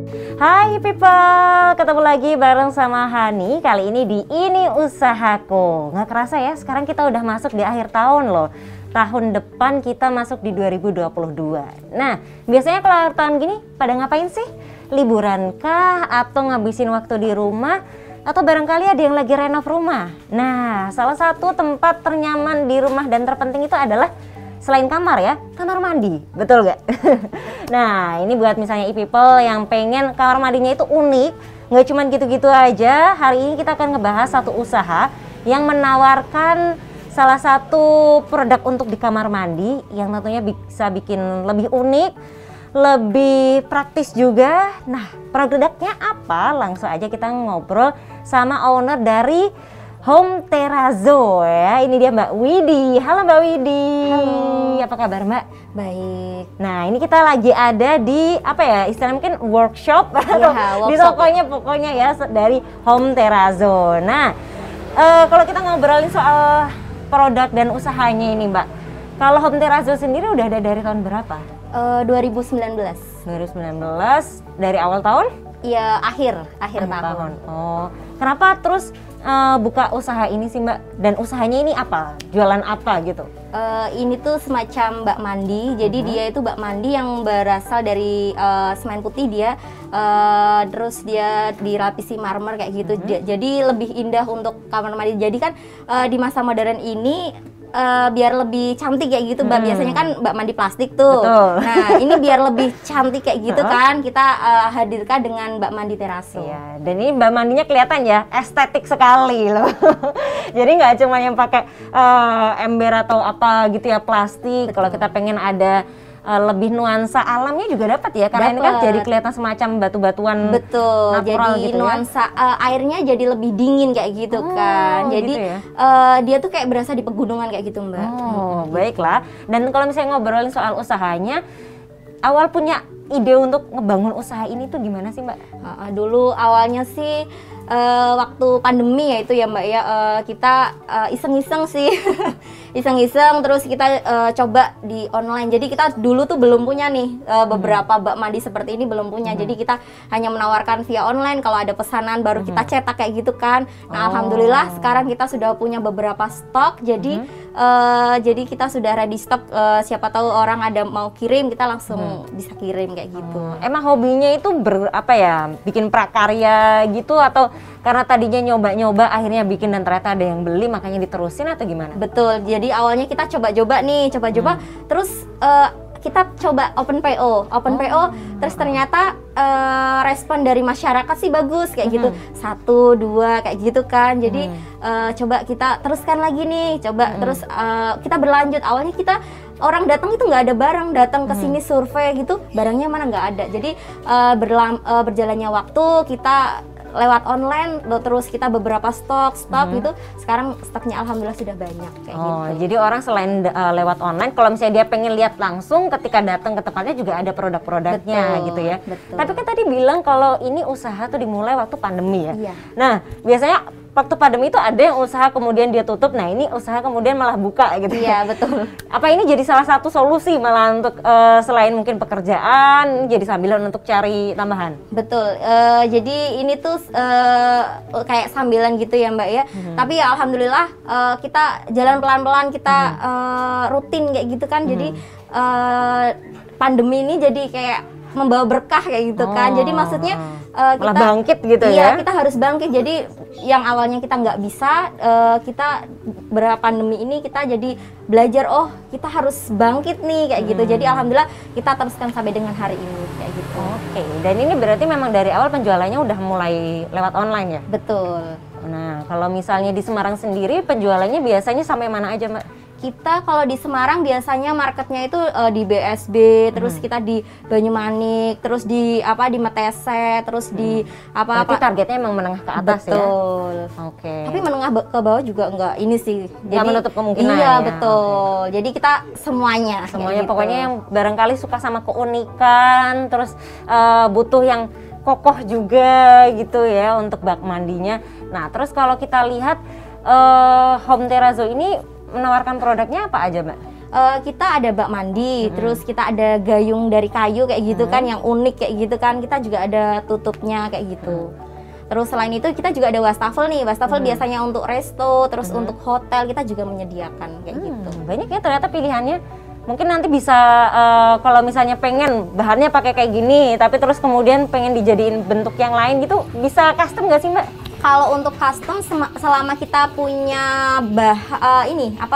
Hai people, ketemu lagi bareng sama Hani. Kali ini di Ini Usahaku. Nggak kerasa ya, sekarang kita udah masuk di akhir tahun loh. Tahun depan kita masuk di 2022. Nah, biasanya kalau akhir tahun gini pada ngapain sih? Liburan kah? Atau ngabisin waktu di rumah? Atau barangkali ada yang lagi renov rumah? Nah, salah satu tempat ternyaman di rumah dan terpenting itu adalah selain kamar ya, kamar mandi, betul gak? Nah, ini buat misalnya e-people yang pengen kamar mandinya itu unik, nggak cuma gitu-gitu aja. Hari ini kita akan ngebahas satu usaha yang menawarkan salah satu produk untuk di kamar mandi yang tentunya bisa bikin lebih unik, lebih praktis juga. Nah, produknya apa? Langsung aja kita ngobrol sama owner dari Home Terrazzo ya. Ini dia Mbak Widi. Halo Mbak Widi. Halo. Apa kabar Mbak? Baik. Nah, ini kita lagi ada di apa ya? Istilahnya mungkin workshop atau di tokonya pokoknya ya dari Home Terrazzo. Nah, kalau kita ngobrolin soal produk dan usahanya ini Mbak. Kalau Home Terrazzo sendiri udah ada dari tahun berapa? 2019. 2019 dari awal tahun? Iya, akhir tahun. Oh, kenapa terus buka usaha ini sih Mbak? Dan usahanya ini apa? Jualan apa gitu? Ini tuh semacam bak mandi. Jadi dia itu bak mandi yang berasal dari semen putih dia. Terus dia dilapisi marmer kayak gitu. Jadi lebih indah untuk kamar mandi. Jadi kan di masa modern ini biar lebih cantik kayak gitu Mbak. Biasanya kan bak mandi plastik tuh. Betul. Nah, ini biar lebih cantik kayak gitu kan kita hadirkan dengan bak mandi Terrazzo. Iya, dan ini bak mandinya kelihatan ya estetik sekali loh. Jadi nggak cuma yang pakai ember atau apa gitu ya plastik. Kalau kita pengen ada lebih nuansa alamnya juga dapat ya, karena ini kan jadi kelihatan semacam batu-batuan. Betul, jadi gitu nuansa ya? Airnya jadi lebih dingin kayak gitu kan. Jadi gitu ya? Dia tuh kayak berasa di pegunungan kayak gitu Mbak. Oh, baiklah. Dan kalau misalnya ngobrolin soal usahanya, awal punya ide untuk ngebangun usaha ini tuh gimana sih Mbak? Dulu awalnya sih waktu pandemi ya itu ya Mbak ya, kita iseng-iseng sih. Iseng-iseng terus kita coba di online. Jadi kita dulu tuh belum punya nih beberapa bak mandi seperti ini belum punya. Jadi kita hanya menawarkan via online, kalau ada pesanan baru kita cetak kayak gitu kan. Nah, alhamdulillah sekarang kita sudah punya beberapa stok. Jadi jadi kita sudah ready stock, siapa tahu orang ada mau kirim kita langsung bisa kirim kayak gitu. Emang hobinya itu bikin prakarya gitu, atau karena tadinya nyoba-nyoba akhirnya bikin dan ternyata ada yang beli makanya diterusin atau gimana? Betul, jadi awalnya kita coba-coba terus kita coba open PO, terus ternyata respon dari masyarakat sih bagus kayak gitu, 1, 2 kayak gitu kan. Jadi coba kita teruskan lagi nih, terus kita berlanjut. Awalnya kita orang datang itu nggak ada barang, datang ke sini survei gitu, barangnya mana nggak ada. Jadi berjalannya waktu kita lewat online, terus kita beberapa stok gitu. Sekarang stoknya alhamdulillah sudah banyak kayak gitu. Jadi orang selain lewat online, kalau misalnya dia pengen lihat langsung ketika datang ke tempatnya juga ada produk-produknya gitu ya. Betul. Tapi kan tadi bilang kalau ini usaha tuh dimulai waktu pandemi ya. Iya. Nah, biasanya waktu pandemi itu ada yang usaha kemudian dia tutup. Nah, ini usaha kemudian malah buka gitu. Iya, betul. Apa ini jadi salah satu solusi malah untuk selain mungkin pekerjaan, jadi sambilan untuk cari tambahan? Betul. Jadi ini tuh kayak sambilan gitu ya Mbak ya. Tapi ya alhamdulillah kita jalan pelan-pelan, kita rutin kayak gitu kan. Jadi pandemi ini jadi kayak membawa berkah kayak gitu kan. Jadi maksudnya kita bangkit gitu ya. Iya, kita harus bangkit. Jadi yang awalnya kita nggak bisa, kita berapa pandemi ini kita jadi belajar, oh kita harus bangkit nih kayak gitu. Jadi alhamdulillah kita teruskan sampai dengan hari ini kayak gitu. Oke, dan ini berarti memang dari awal penjualannya udah mulai lewat online ya? Betul. Nah, kalau misalnya di Semarang sendiri penjualannya biasanya sampai mana aja Mbak? Kita kalau di Semarang biasanya marketnya itu di BSB, terus kita di Banyumanik, terus di Metese, terus di Berarti targetnya emang menengah ke atas. Betul. Ya? Oke. Tapi menengah ke bawah juga enggak ini sih. Nggak menutup kemungkinan. Iya, ya? betul. Jadi kita semuanya Semuanya gitu. pokoknya yang barangkali suka sama keunikan, terus butuh yang kokoh juga gitu ya untuk bak mandinya. Nah, terus kalau kita lihat Home Terrazzo ini menawarkan produknya apa aja Mbak? kita ada bak mandi, terus kita ada gayung dari kayu kayak gitu kan, yang unik kayak gitu kan. Kita juga ada tutupnya kayak gitu. Terus selain itu kita juga ada wastafel nih. Wastafel biasanya untuk resto, terus untuk hotel kita juga menyediakan kayak gitu. Banyak ya ternyata pilihannya. Mungkin nanti bisa kalau misalnya pengen bahannya pakai kayak gini, tapi terus kemudian pengen dijadiin bentuk yang lain gitu, bisa custom nggak sih Mbak? Kalau untuk custom selama kita punya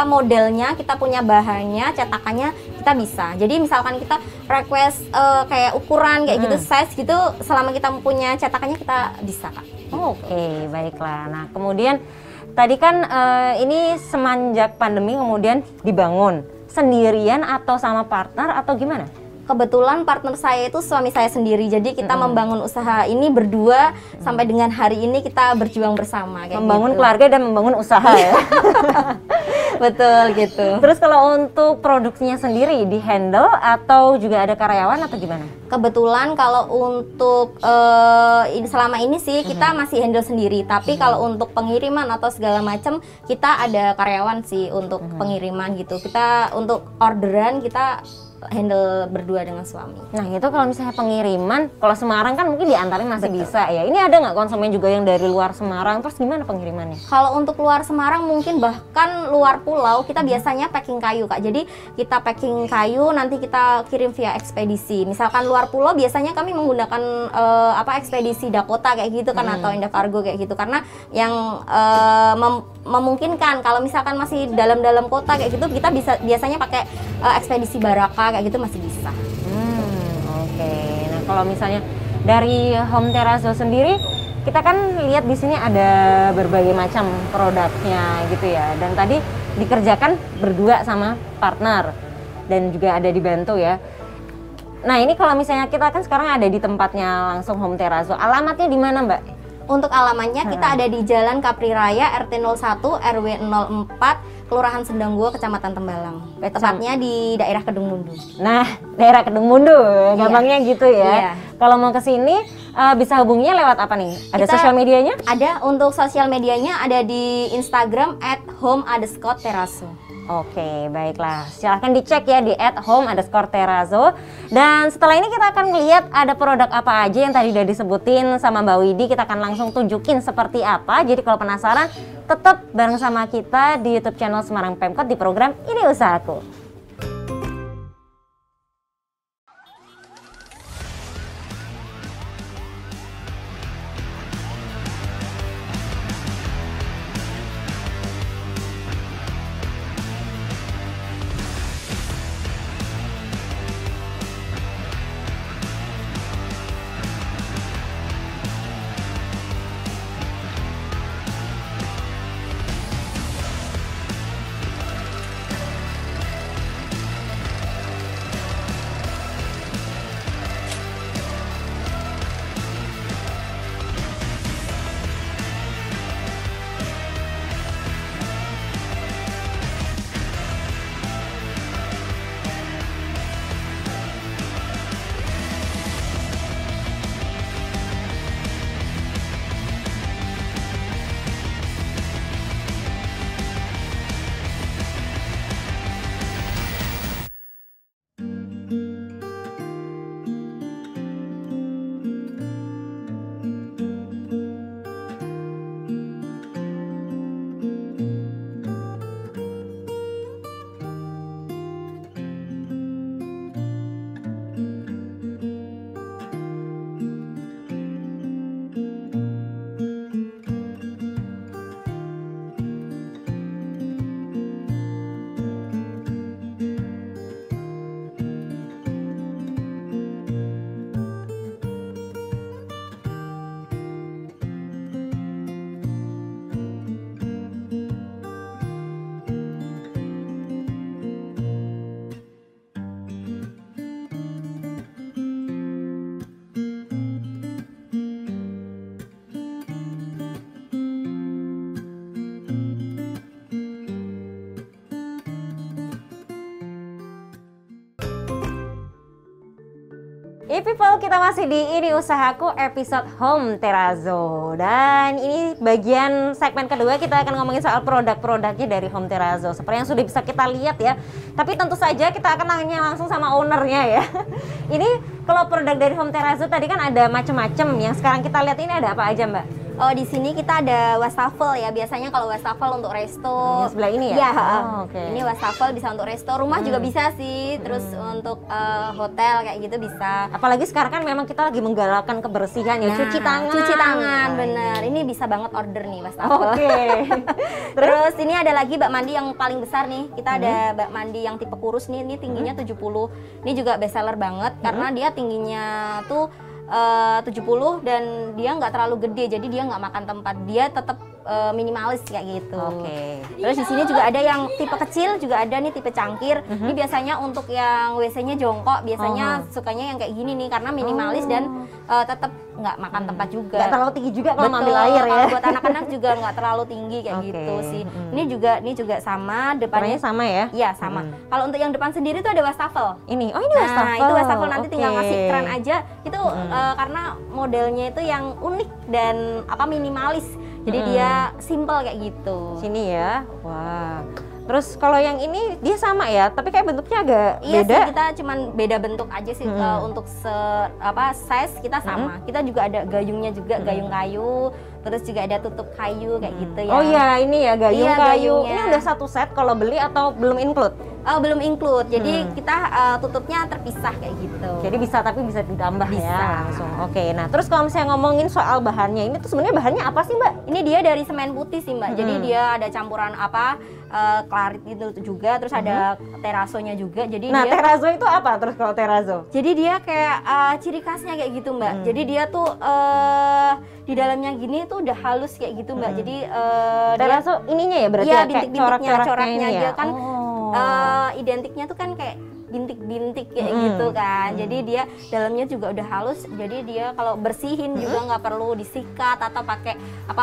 modelnya, kita punya bahannya, cetakannya, kita bisa. Jadi misalkan kita request kayak ukuran kayak gitu, size gitu, selama kita punya cetakannya kita bisa, Kak. Oke, baiklah. Nah, kemudian tadi kan ini semenjak pandemi kemudian dibangun sendirian atau sama partner atau gimana? Kebetulan partner saya itu suami saya sendiri, jadi kita membangun usaha ini berdua sampai dengan hari ini kita berjuang bersama kayak membangun gitu. keluarga dan membangun usaha ya. Betul gitu. Terus kalau untuk produksinya sendiri di handle atau juga ada karyawan atau gimana? Kebetulan kalau untuk selama ini sih kita masih handle sendiri, tapi kalau untuk pengiriman atau segala macam kita ada karyawan sih untuk pengiriman gitu. Kita untuk orderan kita handle berdua dengan suami. Nah itu kalau misalnya pengiriman, kalau Semarang kan mungkin diantarin masih bisa ya. Ini ada nggak konsumen juga yang dari luar Semarang? Terus gimana pengirimannya? Kalau untuk luar Semarang mungkin bahkan luar pulau kita biasanya packing kayu, Kak. Jadi kita packing kayu nanti kita kirim via ekspedisi. Misalkan luar pulau biasanya kami menggunakan ekspedisi Dakota kayak gitu kan, atau Indakargo kayak gitu, karena yang memungkinkan. Kalau misalkan masih dalam kota kayak gitu kita biasanya pakai ekspedisi Baraka kayak gitu masih bisa. Oke. Nah, kalau misalnya dari Home Terrazzo sendiri, kita kan lihat di sini ada berbagai macam produknya gitu ya. Dan tadi dikerjakan berdua sama partner dan juga ada dibantu ya. Nah, ini kalau misalnya kita kan sekarang ada di tempatnya langsung Home Terrazzo. Alamatnya di mana, Mbak? Untuk alamannya kita ada di Jalan Kapri Raya RT 01 RW 04 Kelurahan Sendanggo, Kecamatan Tembalang. Tepatnya di daerah Kedung Mundu. Nah, daerah Kedung Mundu, gampangnya gitu ya. Kalau mau ke sini bisa hubunginya lewat apa nih? Ada sosial medianya? Ada, untuk sosial medianya ada di Instagram @home_terrazzo. Oke, baiklah. Silahkan dicek ya di @home_terrazzo. Dan setelah ini kita akan melihat ada produk apa aja yang tadi udah disebutin sama Mbak Widi. Kita akan langsung tunjukin seperti apa. Jadi kalau penasaran, tetap bareng sama kita di YouTube channel Semarang Pemkot di program Ini Usahaku. People, kita masih di Ini Usahaku episode Home Terrazzo. Dan ini bagian segmen kedua, kita akan ngomongin soal produk-produknya dari Home Terrazzo. Seperti yang sudah bisa kita lihat ya. Tapi tentu saja kita akan nanya langsung sama ownernya ya. Ini kalau produk dari Home Terrazzo tadi kan ada macam-macam. Yang sekarang kita lihat ini ada apa aja, Mbak? Oh, di sini kita ada wastafel ya. Biasanya kalau wastafel untuk resto. Sebelah ini ya? Iya, okay. Ini wastafel bisa untuk resto, rumah juga bisa sih. Terus untuk hotel kayak gitu bisa. Apalagi sekarang kan memang kita lagi menggalakkan kebersihan ya, cuci tangan. Cuci tangan, bener. Ini bisa banget order nih wastafel. Oke. Terus ini ada lagi bak mandi yang paling besar nih. Kita ada bak mandi yang tipe kurus nih. Ini tingginya 70. Ini juga best seller banget karena dia tingginya tuh 70 dan dia nggak terlalu gede, jadi dia nggak makan tempat, dia tetap minimalis kayak gitu. Oke. Terus di sini juga ada yang tipe kecil, juga ada nih tipe cangkir. Ini biasanya untuk yang WC-nya jongkok, biasanya sukanya yang kayak gini nih karena minimalis dan tetap nggak makan tempat juga. Nggak terlalu tinggi juga kalau ambil air ya. Kalau buat anak-anak juga nggak terlalu tinggi kayak gitu sih. Ini juga sama, depannya sama ya? Iya sama. Kalau untuk yang depan sendiri tuh ada wastafel. Ini, oh ini wastafel. Nah itu wastafel nanti tinggal ngasih keran aja. Itu karena modelnya itu yang unik dan minimalis. Jadi dia simple kayak gitu. Sini ya. Wah. Terus kalau yang ini dia sama ya, tapi kayak bentuknya agak iya beda. Iya sih, kita cuman beda bentuk aja sih. Untuk size kita sama. Kita juga ada gayungnya juga, gayung kayu. Terus juga ada tutup kayu kayak gitu ya. Oh iya, ini ya gayung iya, kayu. Gayungnya. Ini udah satu set kalau beli atau belum include? Belum include. Jadi kita tutupnya terpisah kayak gitu. Jadi bisa, tapi bisa ditambah bisa. Ya langsung. Oke. Nah, terus kalau misalnya ngomongin soal bahannya, ini tuh sebenarnya bahannya apa sih, Mbak? Ini dia dari semen putih sih, Mbak. Jadi dia ada campuran klarit itu juga, terus ada terrazzonya juga. Jadi nah, dia terrazzo itu apa terus kalau terrazzo? Jadi dia kayak ciri khasnya kayak gitu, Mbak. Jadi dia tuh di dalamnya gini tuh udah halus kayak gitu, Mbak. Jadi terrazzo ininya ya berarti ya, kayak bintik-bintiknya, coraknya ya? dia kan identiknya tuh kan kayak bintik-bintik kayak gitu kan. Jadi dia dalamnya juga udah halus. Jadi dia kalau bersihin juga nggak perlu disikat atau pakai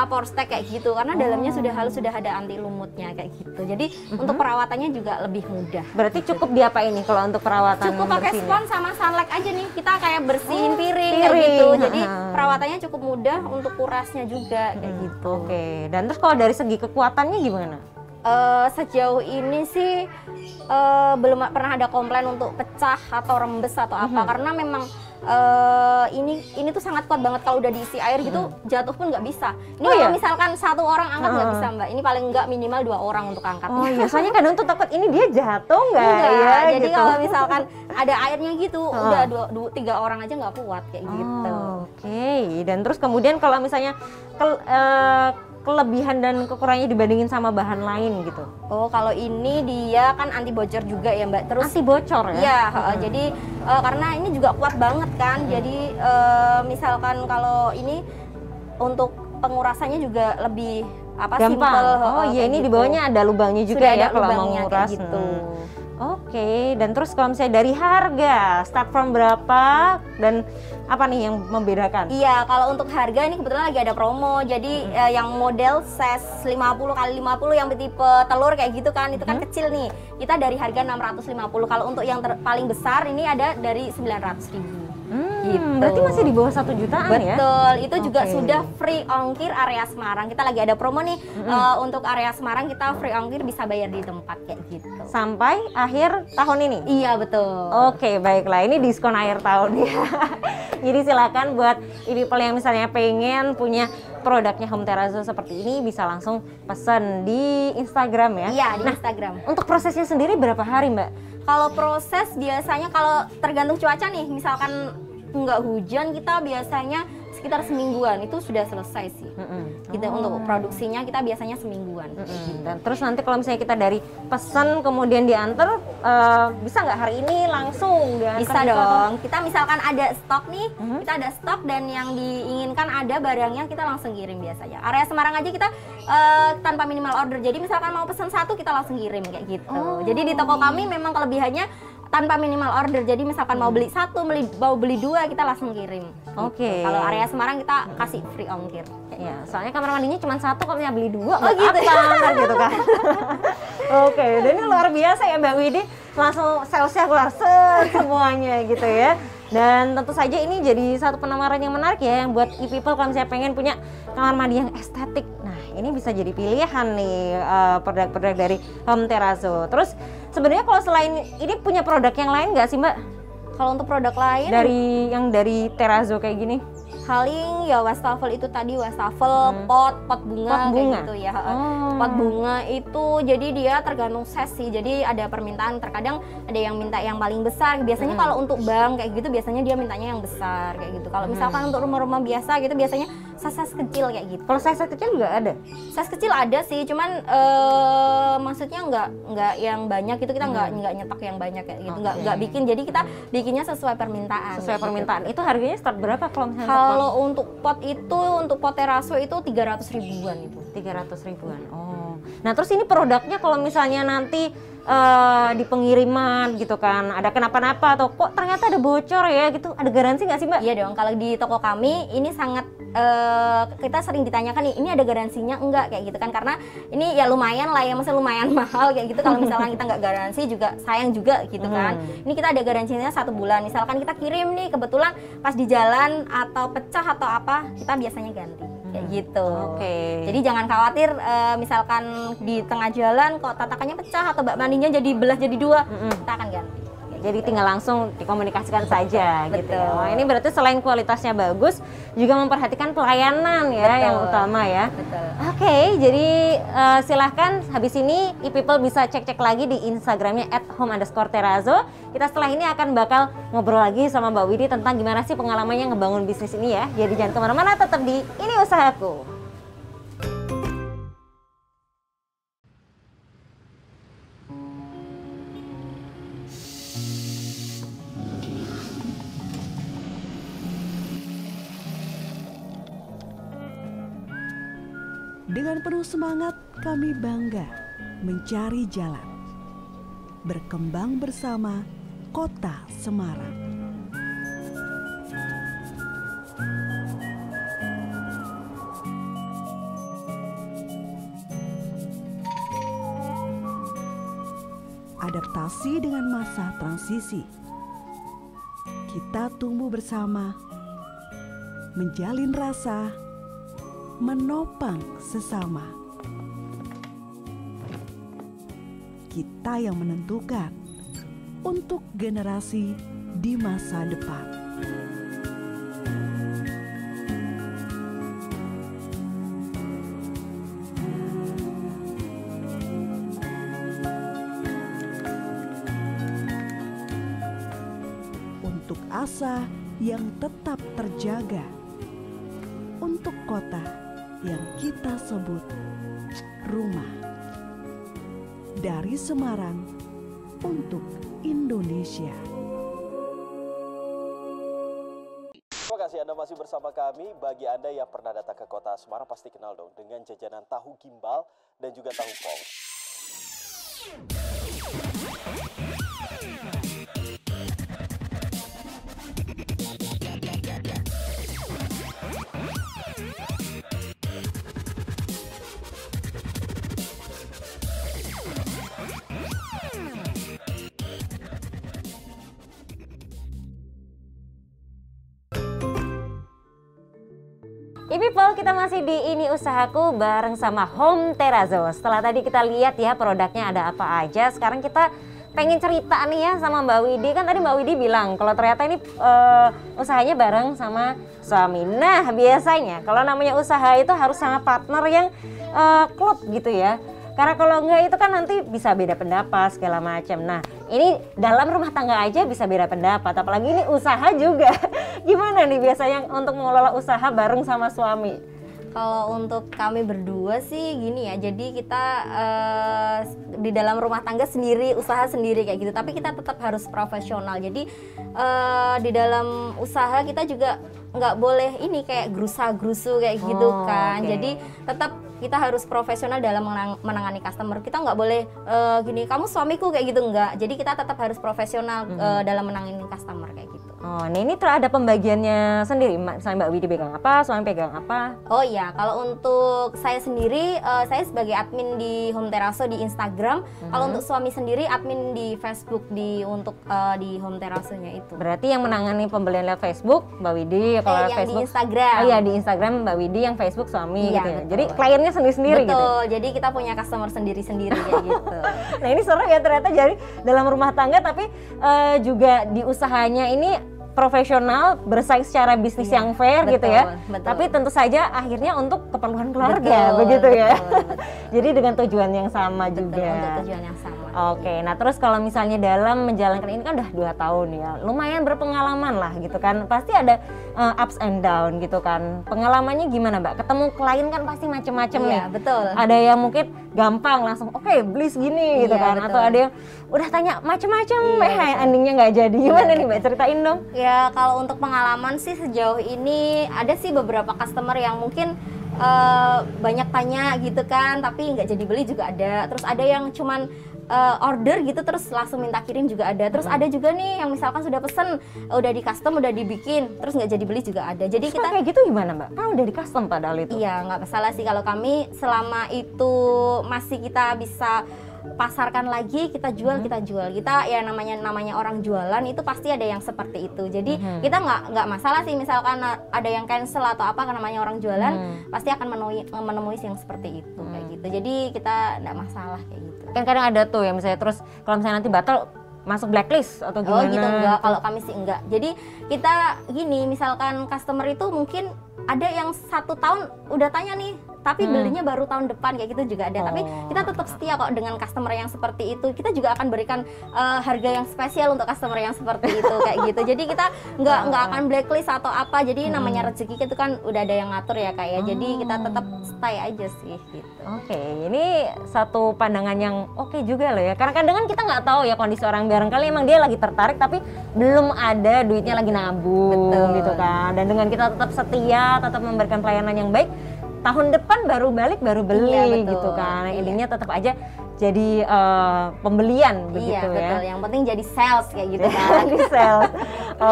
porstek kayak gitu karena dalamnya sudah halus, sudah ada anti lumutnya kayak gitu. Jadi untuk perawatannya juga lebih mudah. Berarti cukup diapain nih kalau untuk perawatan? Cukup pakai spons sama sunlight aja nih. Kita kayak bersihin piring kayak gitu. Jadi perawatannya cukup mudah, untuk kurasnya juga kayak gitu. Oke. Dan terus kalau dari segi kekuatannya gimana? Sejauh ini sih belum pernah ada komplain untuk pecah atau rembes atau apa karena memang ini tuh sangat kuat banget. Kalau udah diisi air gitu jatuh pun nggak bisa. Ini kalau misalkan satu orang angkat nggak bisa, Mbak. Ini paling nggak minimal 2 orang untuk angkat. Oh iya, soalnya kadang tuh takut ini dia jatuh nggak ya? Jadi gitu. kalau misalkan ada airnya gitu udah 2-3 orang aja nggak kuat kayak gitu. Oke. Dan terus kemudian kalau misalnya kelebihan dan kekurangannya dibandingin sama bahan lain gitu. Oh, kalau ini dia kan anti bocor juga ya, Mbak. Terus anti bocor ya? Iya, jadi karena ini juga kuat banget kan. Jadi misalkan kalau ini untuk pengurasannya juga lebih gampang. simpel. Oh iya, ini gitu. di bawahnya ada lubangnya juga sudah ya ada kalau mau lubangnya nguras kayak gitu. Oke, dan terus kalau misalnya dari harga, start from berapa dan apa nih yang membedakan? Iya, kalau untuk harga ini kebetulan lagi ada promo. Jadi yang model size 50x50 yang tipe telur kayak gitu kan, itu kan kecil nih. Kita dari harga 650. Kalau untuk yang paling besar ini ada dari 900.000. Gitu. Berarti masih di bawah 1 jutaan ya? Betul, itu juga sudah free ongkir area Semarang. Kita lagi ada promo nih, untuk area Semarang kita free ongkir, bisa bayar di tempat kayak gitu. Sampai akhir tahun ini? Iya, betul. Oke, baiklah, ini diskon akhir tahun ya. Jadi silakan buat people yang misalnya pengen punya produknya Home Terrazzo seperti ini, bisa langsung pesan di Instagram ya? Iya, di Instagram. Untuk prosesnya sendiri berapa hari, Mbak? Kalau proses biasanya kalau tergantung cuaca nih, misalkan nggak hujan, kita biasanya sekitar semingguan itu sudah selesai sih. Kita untuk produksinya kita biasanya semingguan. Dan terus nanti kalau misalnya kita dari pesan kemudian diantar, bisa nggak hari ini langsung diantar? Bisa dong. Kita misalkan ada stok nih, kita ada stok dan yang diinginkan ada barangnya, kita langsung kirim biasanya. Area Semarang aja kita tanpa minimal order. Jadi misalkan mau pesan 1 kita langsung kirim kayak gitu. Jadi di toko kami memang kelebihannya tanpa minimal order. Jadi misalkan mau beli 1, mau beli 2 kita langsung kirim. Oke. Kalau area Semarang kita kasih free ongkir. Ya, soalnya kamar mandinya cuma 1, kalau misalnya beli 2 gitu apa gitu kan. Oke, dan ini luar biasa ya Mbak Widi, langsung salesnya keluar semuanya gitu ya. Dan tentu saja ini jadi satu penawaran yang menarik ya, yang buat e-people kalau misalnya pengen punya kamar mandi yang estetik. Nah, ini bisa jadi pilihan nih produk-produk dari Home Terrazzo. Terus sebenarnya kalau selain ini punya produk yang lain nggak sih Mbak? Kalau untuk produk lain Dari Terrazzo kayak gini? paling ya wastafel itu tadi, wastafel, pot bunga kayak gitu ya. Pot bunga itu jadi dia tergantung size sih. Jadi ada permintaan, terkadang ada yang minta yang paling besar. Biasanya kalau untuk bank kayak gitu biasanya dia mintanya yang besar kayak gitu. Kalau misalkan untuk rumah-rumah biasa gitu biasanya size kecil kayak gitu. Kalau size kecil juga ada? Size kecil ada sih, cuman maksudnya nggak yang banyak itu, kita nggak nyetak yang banyak kayak gitu. Nggak bikin, jadi kita bikinnya sesuai permintaan. Sesuai permintaan. Itu harganya start berapa kalau misalnya? Kalau untuk pot itu, untuk pot Terrazzo itu 300 ribuan itu. 300 ribuan. Oh. Nah, terus ini produknya kalau misalnya nanti di pengiriman gitu kan, ada kenapa-napa atau kok ternyata ada bocor ya gitu, ada garansi nggak sih Mbak? Iya dong, kalau di toko kami ini sangat kita sering ditanyakan nih, ini ada garansinya enggak kayak gitu kan, karena ini ya lumayan lah ya, maksudnya lumayan mahal kayak gitu. Kalau misalkan kita nggak garansi juga sayang juga gitu kan. Ini kita ada garansinya 1 bulan. Misalkan kita kirim nih kebetulan pas di jalan atau pecah atau apa, kita biasanya ganti kayak gitu. Jadi jangan khawatir misalkan di tengah jalan kok tatakannya pecah atau bak mandinya jadi belah jadi 2, kita akan ganti. Jadi tinggal langsung dikomunikasikan saja gitu. Wah, ini berarti selain kualitasnya bagus, juga memperhatikan pelayanan ya yang utama ya. Oke, jadi silahkan habis ini e-people bisa cek-cek lagi di Instagramnya @home_terrazzo. Kita setelah ini akan bakal ngobrol lagi sama Mbak Widi tentang gimana sih pengalamannya ngebangun bisnis ini ya. Jadi jangan kemana-mana, tetap di Ini Usahaku. Dengan penuh semangat, kami bangga mencari jalan, berkembang bersama Kota Semarang. Adaptasi dengan masa transisi. Kita tumbuh bersama, menjalin rasa, menopang sesama. Kita yang menentukan untuk generasi di masa depan. Untuk asa yang tetap terjaga. Untuk kota yang kita sebut rumah. Dari Semarang untuk Indonesia. Terima kasih Anda masih bersama kami. Bagi Anda yang pernah datang ke kota Semarang pasti kenal dong dengan jajanan tahu gimbal dan juga tahu pong. E-people, kita masih di Ini Usahaku bareng sama Home Terrazzo. Setelah tadi kita lihat ya produknya ada apa aja, sekarang kita pengen cerita nih ya sama Mbak Widi. Kan tadi Mbak Widi bilang kalau ternyata ini usahanya bareng sama suami. Nah, biasanya kalau namanya usaha itu harus sama partner yang klub gitu ya. Karena kalau enggak itu kan nanti bisa beda pendapat segala macam. Nah, ini dalam rumah tangga aja bisa beda pendapat, apalagi ini usaha juga. Gimana nih biasanya untuk mengelola usaha bareng sama suami? Kalau untuk kami berdua sih gini ya, jadi kita di dalam rumah tangga sendiri, usaha sendiri kayak gitu, tapi kita tetap harus profesional. Jadi di dalam usaha kita juga nggak boleh ini kayak gerusa-gerusu kayak gitu kan. Jadi tetap kita harus profesional dalam menangani customer. Kita nggak boleh gini, kamu suamiku kayak gitu, nggak. Jadi kita tetap harus profesional dalam menangani customer kayak gitu. Oh, nah ini telah ada pembagiannya sendiri, misalnya Mbak Widi pegang apa, suami pegang apa? Oh iya, kalau untuk saya sendiri, saya sebagai admin di Home Teraso di Instagram. Kalau untuk suami sendiri, admin di Facebook di Home Terasonya itu. Berarti yang menangani pembelian lewat Facebook Mbak Widi, kalau yang Facebook di Instagram. Oh iya, di Instagram Mbak Widi, yang Facebook suami Iya, gitu ya. betul. Jadi kliennya sendiri-sendiri gitu. Betul, jadi kita punya customer sendiri-sendiri kayak gitu. Nah ini seru ya ternyata, jadi dalam rumah tangga tapi juga di usahanya ini profesional, bersaing secara bisnis yang fair betul, gitu ya. betul. Tapi tentu saja akhirnya untuk keperluan keluarga Betul, begitu ya. betul. Jadi dengan tujuan yang sama Betul, juga. untuk tujuan yang sama. Oke, nah terus kalau misalnya dalam menjalankan ini kan udah 2 tahun ya, lumayan berpengalaman lah gitu kan. Pasti ada ups and down gitu kan. Pengalamannya gimana Mbak? Ketemu klien kan pasti macem-macem nih. Iya, betul. Ada yang mungkin gampang langsung oke, beli segini gitu Iya, kan. betul. Atau ada yang udah tanya macem-macem, Iya, betul. endingnya nggak jadi. Gimana Iya, nih Mbak, ceritain dong. Ya kalau untuk pengalaman sih sejauh ini ada sih beberapa customer yang mungkin banyak tanya gitu kan, tapi nggak jadi beli juga ada. Terus ada yang cuman order gitu terus langsung minta kirim juga ada. Terus ada juga nih yang misalkan sudah pesen, udah di custom, udah dibikin, terus nggak jadi beli juga ada. Jadi Kita kita kayak gitu gimana Mbak? Kan udah di custom padahal itu. iya nggak masalah sih kalau kami, selama itu masih kita bisa pasarkan lagi, kita jual kita ya namanya orang jualan itu pasti ada yang seperti itu. Jadi kita nggak masalah sih misalkan ada yang cancel atau apa, karena namanya orang jualan pasti akan menemui yang seperti itu kayak gitu. Jadi kita nggak masalah kayak gitu. Kan kadang ada tuh ya misalnya, terus kalau misalnya nanti batal masuk blacklist atau Oh gimana? gitu, enggak, kalau kami sih enggak. Jadi kita gini, misalkan customer itu mungkin ada yang 1 tahun udah tanya nih, tapi belinya baru tahun depan kayak gitu juga ada. Tapi kita tetap setia kok dengan customer yang seperti itu. Kita juga akan berikan harga yang spesial untuk customer yang seperti itu kayak gitu. Jadi kita nggak akan blacklist atau apa. Jadi namanya rezeki itu kan udah ada yang ngatur ya kayak. Jadi kita tetap stay aja sih gitu. Oke, ini satu pandangan yang oke juga loh ya. Karena kadang kan kita nggak tahu ya kondisi orang, barangkali emang dia lagi tertarik tapi belum ada duitnya, lagi nabung. Betul. Gitu kan. Dan dengan kita tetap setia, tetap memberikan pelayanan yang baik, tahun depan baru balik baru beli Iya, betul. gitu kan. Iya. Intinya tetap aja jadi pembelian begitu Iya ya. betul. Yang penting jadi sales kayak gitu kan. Di sel.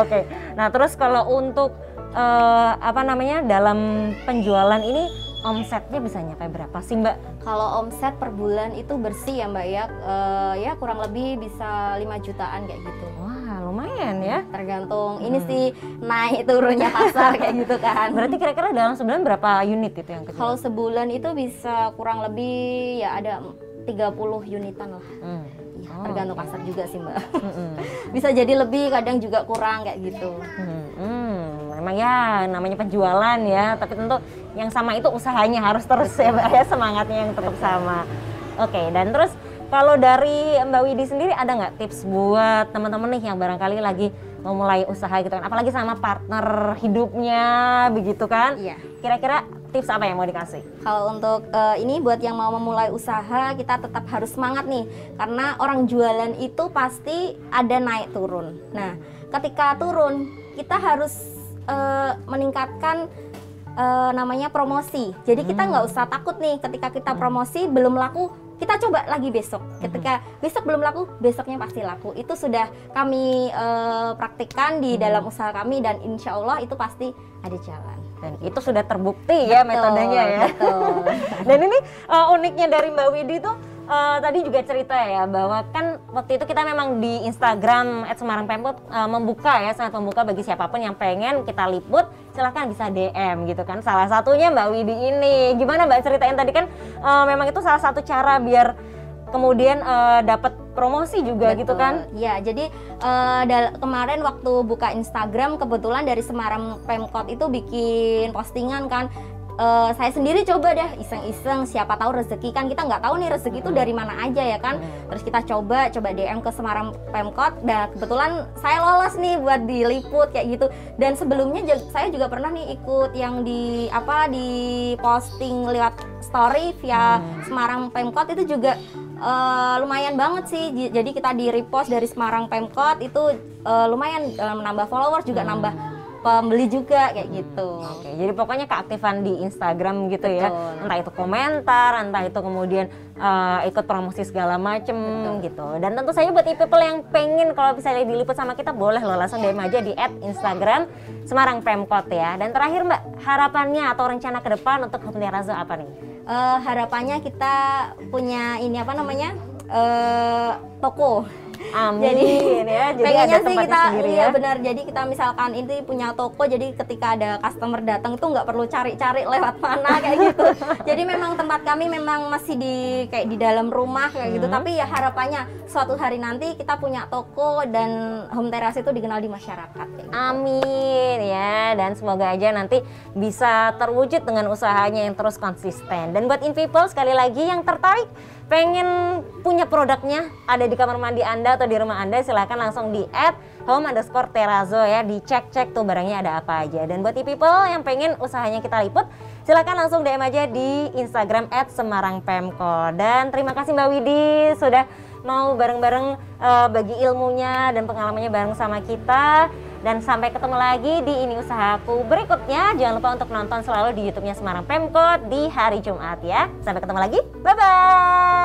Oke. Nah, terus kalau untuk dalam penjualan ini omsetnya bisa nyampe berapa sih Mbak? Kalau omset per bulan itu bersih ya Mbak ya, ya kurang lebih bisa 5 jutaan kayak gitu. Wah, lumayan ya. Tergantung ini sih naik turunnya pasar kayak gitu kan. Berarti kira-kira dalam sebulan berapa unit itu yang kecil? Kalau sebulan itu bisa kurang lebih ya ada 30 unitan lah. Ya, tergantung pasar juga sih Mbak. Bisa jadi lebih, kadang juga kurang kayak gitu. Memang ya namanya penjualan ya, tapi tentu yang sama itu usahanya harus terus ya Mbak ya, semangatnya yang tetap sama. Oke, dan terus kalau dari Mbak Widi sendiri ada nggak tips buat teman-teman nih yang barangkali lagi memulai usaha gitu kan, apalagi sama partner hidupnya begitu kan? Iya. Kira-kira tips apa yang mau dikasih? Kalau untuk ini buat yang mau memulai usaha, kita tetap harus semangat nih, karena orang jualan itu pasti ada naik turun. Nah, ketika turun kita harus meningkatkan namanya promosi. Jadi kita nggak usah takut nih ketika kita promosi belum laku, kita coba lagi besok. Ketika besok belum laku, besoknya pasti laku. Itu sudah kami praktikkan di dalam usaha kami, dan insya Allah itu pasti ada jalan. Dan itu sudah terbukti ya metodenya ya. Betul. Dan ini uniknya dari Mbak Widi tuh tadi juga cerita ya, bahwa kan waktu itu kita memang di Instagram @semarangpemkot membuka ya, sangat membuka bagi siapapun yang pengen kita liput, silahkan bisa DM gitu kan. Salah satunya Mbak Widi ini. Gimana Mbak ceritain tadi kan, memang itu salah satu cara biar kemudian dapat promosi juga. Betul. Gitu kan. Ya, jadi kemarin waktu buka Instagram, kebetulan dari Semarang Pemkot itu bikin postingan kan. Saya sendiri coba deh iseng-iseng, siapa tahu rezeki kan, kita nggak tahu nih rezeki itu dari mana aja ya kan. Terus kita coba DM ke Semarang Pemkot, dan kebetulan saya lolos nih buat diliput kayak gitu. Dan sebelumnya saya juga pernah nih ikut yang di posting lewat story via Semarang Pemkot, itu juga lumayan banget sih. Jadi kita di repost dari Semarang Pemkot itu lumayan menambah followers, juga nambah pembeli juga kayak gitu. Oke, jadi pokoknya keaktifan di Instagram gitu ya. Betul. Entah itu komentar, entah itu kemudian ikut promosi segala macem gitu. Dan tentu saja buat people yang pengen kalau misalnya diliput sama kita, boleh loh langsung DM aja di @Instagram Semarang Pemkot ya. Dan terakhir Mbak, harapannya atau rencana ke depan untuk Home Terrazzo apa nih? Harapannya kita punya ini apa namanya, toko. Amin Jadi ya, jadi pengennya ada sih tempatnya kita, sendiri iya ya. benar. Jadi kita misalkan ini punya toko, jadi ketika ada customer datang itu nggak perlu cari-cari lewat mana kayak gitu. Jadi memang tempat kami memang masih kayak di dalam rumah kayak gitu. Tapi ya harapannya suatu hari nanti kita punya toko dan Home Terrazzo itu dikenal di masyarakat. Kayak gitu. Amin ya, dan semoga aja nanti bisa terwujud dengan usahanya yang terus konsisten. Dan buat people sekali lagi yang tertarik pengen punya produknya ada di kamar mandi Anda atau di rumah Anda, silahkan langsung di @home_terrazzo ya, dicek-cek tuh barangnya ada apa aja. Dan buat people yang pengen usahanya kita liput, silahkan langsung DM aja di Instagram @semarangpemkot. Dan terima kasih Mbak Widi sudah mau bareng-bareng bagi ilmunya dan pengalamannya bareng sama kita. Dan sampai ketemu lagi di Ini Usahaku berikutnya. Jangan lupa untuk nonton selalu di YouTube-nya Semarang Pemkot di hari Jumat ya. Sampai ketemu lagi, bye-bye.